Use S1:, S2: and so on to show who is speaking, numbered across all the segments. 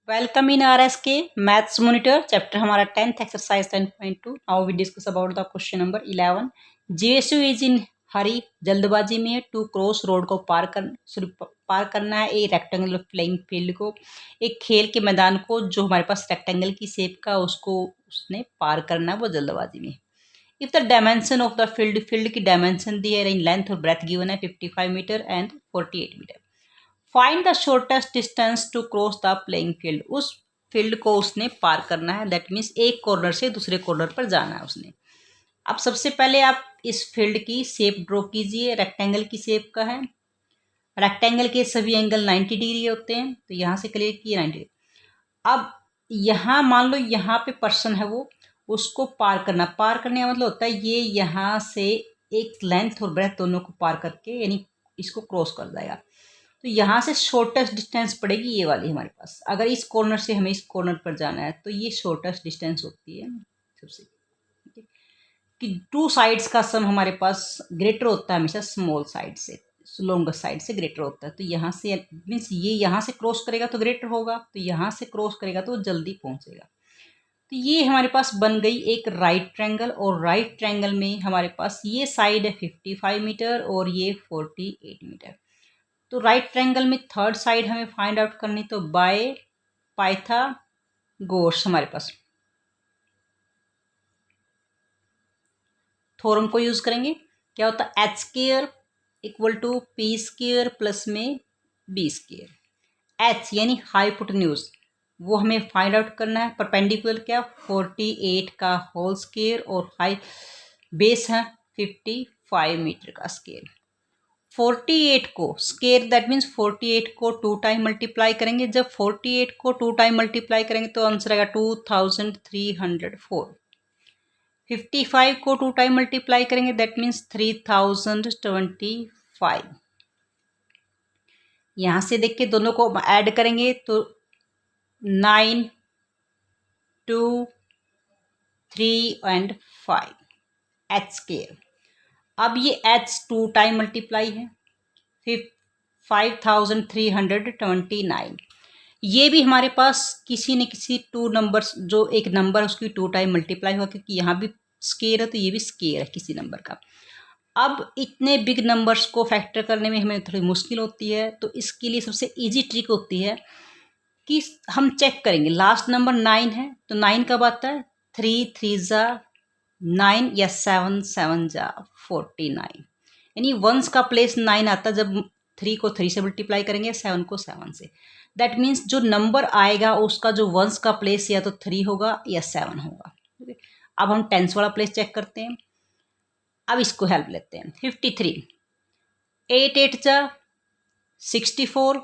S1: Welcome in R S K maths monitor chapter हमारा 10th exercise 10.2। Now we discuss about the question number 11। JSU is in hurry, जल्दबाजी में to cross road को पार करना है। एक rectangular playing field को, एक खेल के मैदान को जो हमारे पास रेक्टेंगल की शेप का उसको उसने पार करना है, वो जल्दबाजी में। If the dimension of the field की डायमेंशन दी है, इन लेंथ और ब्रेथ गिवन है 55 metre and 48 metre. Find the shortest distance to cross the playing field. उस फील्ड को उसने पार करना है, दैट मीन्स एक कॉर्नर से दूसरे कॉर्नर पर जाना है उसने। अब सबसे पहले आप इस फील्ड की शेप ड्रॉ कीजिए। रेक्टेंगल की शेप का है, रेक्टेंगल के सभी एंगल 90 डिग्री होते हैं, तो यहाँ से क्लियर किए 90। अब यहाँ मान लो यहाँ पे पर्सन है, वो उसको पार करना, पार करने का मतलब होता है ये यहाँ से एक लेंथ और ब्रेथ दोनों को पार करके यानी इसको क्रॉस कर जाएगा। तो यहाँ से शॉर्टेस्ट डिस्टेंस पड़ेगी ये वाली हमारे पास। अगर इस कॉर्नर से हमें इस कॉर्नर पर जाना है तो ये शॉर्टेस्ट डिस्टेंस होती है सबसे, कि टू साइड्स का सम हमारे पास ग्रेटर होता है हमेशा स्मॉल साइड से, लॉन्गर साइड से ग्रेटर होता है। तो यहाँ से मीन्स ये यहाँ से क्रॉस करेगा तो ग्रेटर होगा, तो यहाँ से क्रॉस करेगा तो जल्दी पहुँचेगा। तो ये हमारे पास बन गई एक राइट ट्रायंगल, और राइट ट्रायंगल में हमारे पास ये साइड है 55 मीटर और ये 48 मीटर। तो राइट ट्रायंगल में थर्ड साइड हमें फाइंड आउट करनी, तो बाय पाइथागोरस हमारे पास थ्योरम को यूज करेंगे। क्या होता है, H square equal to P square plus में बी स्क्वायर। एच यानी हाइपोटेन्यूज, वो हमें फाइंड आउट करना है। परपेंडिकुलर क्या, 48 का होल स्क्वायर, और हाई बेस है 55 मीटर का स्क्वायर। 48 को स्केयर, दैट मीन्स 48 को 2 टाइम मल्टीप्लाई करेंगे। जब 48 को 2 टाइम मल्टीप्लाई करेंगे तो आंसर आएगा 2304। 55 को 2 टाइम मल्टीप्लाई करेंगे, दैट मीन्स 3025। यहाँ से देख के दोनों को ऐड करेंगे तो 9, 2, 3 एंड 5 एच स्केयर। अब ये एच 2 टाइम मल्टीप्लाई है 5329। ये भी हमारे पास किसी न किसी टू नंबर्स, जो एक नंबर उसकी 2 टाइम मल्टीप्लाई हुआ, क्योंकि यहाँ भी स्केयर है तो ये भी स्केयर है किसी नंबर का। अब इतने बिग नंबर्स को फैक्टर करने में हमें थोड़ी मुश्किल होती है, तो इसके लिए सबसे इजी ट्रिक होती है कि हम चेक करेंगे। लास्ट नंबर 9 है तो 9 कब आता है, 3 3 जा 9 या 7 7 जा 49, यानी वंस का प्लेस 9 आता है जब 3 को 3 से मल्टीप्लाई करेंगे, 7 को 7 से। दैट मीन्स जो नंबर आएगा उसका जो वंस का प्लेस या तो 3 होगा या 7 होगा। अब हम टेंस वाला प्लेस चेक करते हैं। अब इसको हेल्प लेते हैं। 53, 8 8 जा 64,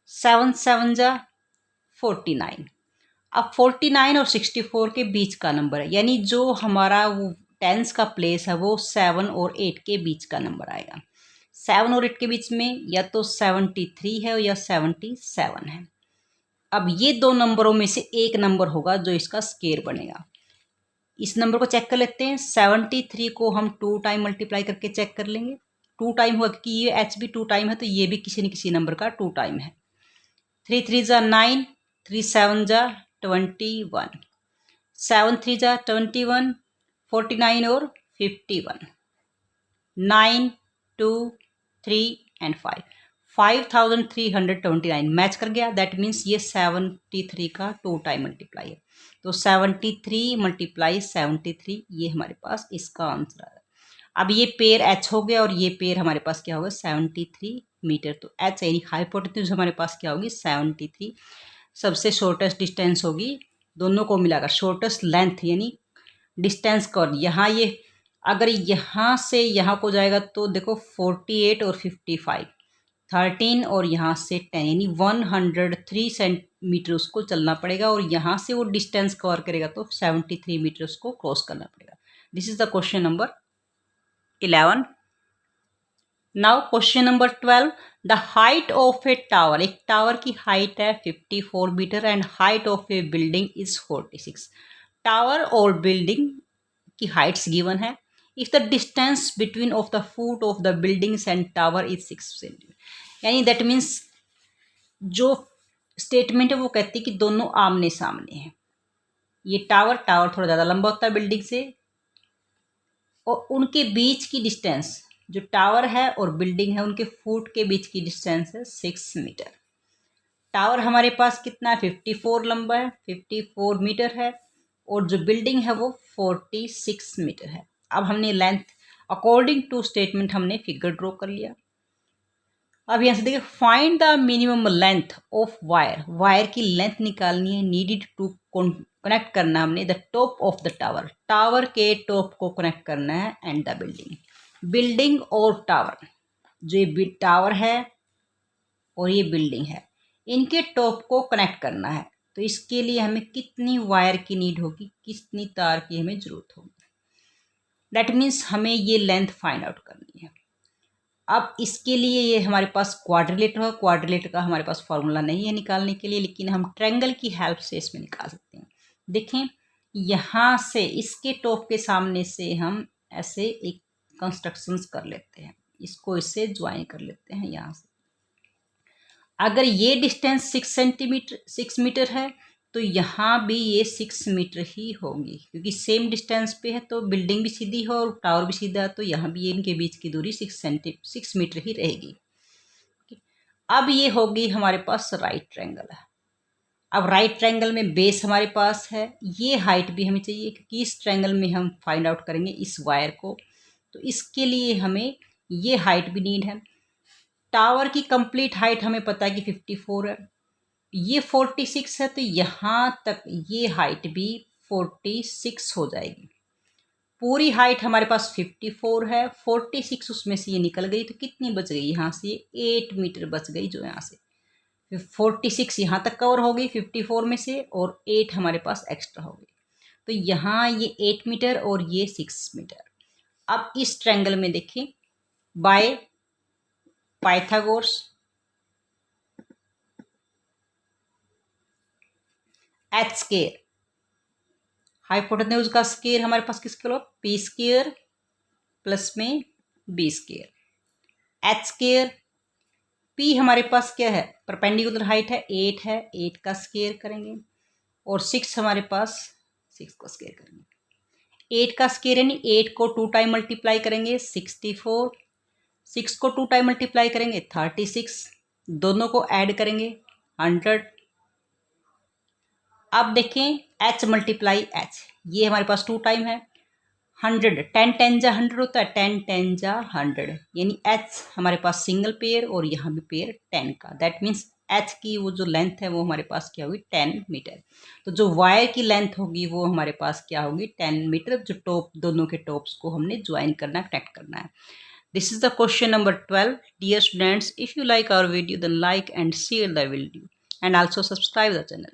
S1: 7 7 जा 49। अब 49 और 64 के बीच का नंबर है, यानी जो हमारा वो टेंस का प्लेस है वो 7 और 8 के बीच का नंबर आएगा। 7 और 8 के बीच में या तो 73 है या 77 है। अब ये दो नंबरों में से एक नंबर होगा जो इसका स्केयर बनेगा। इस नंबर को चेक कर लेते हैं। 73 को हम 2 टाइम मल्टीप्लाई करके चेक कर लेंगे। 2 टाइम होगा क्योंकि ये एच भी 2 टाइम है, तो ये भी किसी न किसी नंबर का 2 टाइम है। 3 3 जा 9, 3 7 जा 21, 7 3 जा 21, 49 और 51, 9 2 3 एंड 5, 5329 मैच कर गया। दैट मीन्स ये 73 का 2 टाइम मल्टीप्लाई है, तो 73 मल्टीप्लाई 73, ये हमारे पास इसका आंसर आ रहा है। अब ये पेयर एच हो गया और ये पेयर हमारे पास क्या होगा 73 मीटर। तो एच यानी हाइपोटेन्यूज हमारे पास क्या होगी 73। सबसे शॉर्टेस्ट डिस्टेंस होगी, दोनों को मिलाकर शॉर्टेस्ट लेंथ यानी डिस्टेंस कवर। यहाँ ये अगर यहाँ से यहाँ को जाएगा तो देखो 48 और 55, 13 और यहाँ से 10, यानी 103 सेंटीमीटर उसको चलना पड़ेगा, और यहाँ से वो डिस्टेंस कवर करेगा तो 73 मीटर उसको क्रॉस करना पड़ेगा। This is the question number 11। Now question number 12। The height of a tower, एक टावर की हाइट है 54 metre and height of a building is 46। Tower और बिल्डिंग की हाइट्स गिवन है। If the distance between of the foot of the buildings and tower is 6 centimetre, यानी that means जो statement है वो कहती है कि दोनों आमने सामने हैं। ये टावर थोड़ा ज़्यादा लंबा होता है बिल्डिंग से, और उनके बीच की डिस्टेंस, जो टावर है और बिल्डिंग है उनके फुट के बीच की डिस्टेंस है 6 मीटर। टावर हमारे पास कितना है, 54 लंबा है, 54 मीटर है, और जो बिल्डिंग है वो 46 मीटर है। अब हमने लेंथ अकॉर्डिंग टू स्टेटमेंट हमने फिगर ड्रॉ कर लिया। अब यहाँ से देखिए, find the minimum length of wire, wire की लेंथ निकालनी है नीडेड टू कनेक्ट करना हमने the top of the tower, tower के टॉप को कनेक्ट करना है, एंड द बिल्डिंग, बिल्डिंग और टावर, जो ये टावर है और ये बिल्डिंग है, इनके टॉप को कनेक्ट करना है। तो इसके लिए हमें कितनी वायर की नीड होगी, कितनी तार की हमें जरूरत होगी, दैट मीन्स हमें ये लेंथ फाइंड आउट करनी है। अब इसके लिए ये हमारे पास क्वाड्रिलेटर है, क्वाड्रिलेटर का हमारे पास फॉर्मूला नहीं है निकालने के लिए, लेकिन हम ट्रायंगल की हेल्प से इसमें निकाल सकते हैं। देखें, यहाँ से इसके टॉप के सामने से हम ऐसे एक कंस्ट्रक्शंस कर लेते हैं, इसको इससे ज्वाइन कर लेते हैं यहाँ से। अगर ये डिस्टेंस 6 मीटर है तो यहाँ भी ये 6 मीटर ही होगी, क्योंकि सेम डिस्टेंस पे है, तो बिल्डिंग भी सीधी है और टावर भी सीधा है, तो यहाँ भी इनके बीच की दूरी 6 मीटर ही रहेगी। अब ये होगी हमारे पास राइट ट्रायंगल है। अब राइट ट्रायंगल में बेस हमारे पास है, ये हाइट भी हमें चाहिए, क्योंकि इस ट्रायंगल में हम फाइंड आउट करेंगे इस वायर को, तो इसके लिए हमें ये हाइट भी नीड है। टावर की कंप्लीट हाइट हमें पता है कि 54 है, ये 46 है, तो यहाँ तक ये हाइट भी 46 हो जाएगी। पूरी हाइट हमारे पास 54 है, 46 उसमें से ये निकल गई, तो कितनी बच गई यहाँ से, 8 मीटर बच गई, जो यहाँ से 46 यहाँ तक कवर हो गई 54 में से, और 8 हमारे पास एक्स्ट्रा हो गई, तो यहाँ ये 8 मीटर और ये 6 मीटर। अब इस ट्रायंगल में देखिए, by Pythagoras H square, hypotenuse का स्केयर हमारे पास किसके लो, पी स्केयर प्लस में B square, H square, P हमारे पास क्या है, परपेंडिकुलर हाइट है 8 है, 8 का स्केयर करेंगे, और 6 हमारे पास 6 को स्केयर करेंगे। 8 का स्केयर यानी 8 को 2 टाइम मल्टीप्लाई करेंगे 64, 6 को 2 टाइम मल्टीप्लाई करेंगे 36, दोनों को ऐड करेंगे 100। अब देखें h मल्टीप्लाई h, ये हमारे पास 2 टाइम है, 100, 10 10 जा 100 होता है, 10 10 जा 100, यानी h हमारे पास सिंगल पेयर और यहाँ भी पेयर 10 का, दैट मीन्स h की वो जो लेंथ है वो हमारे पास क्या होगी, 10 मीटर। तो जो वायर की लेंथ होगी वो हमारे पास क्या होगी, 10 मीटर, जो टॉप दोनों के टॉप्स को हमने ज्वाइन करना, कनेक्ट करना है। This is the question number 12. Dear students, if you like our video, then like and share the video and also subscribe the channel.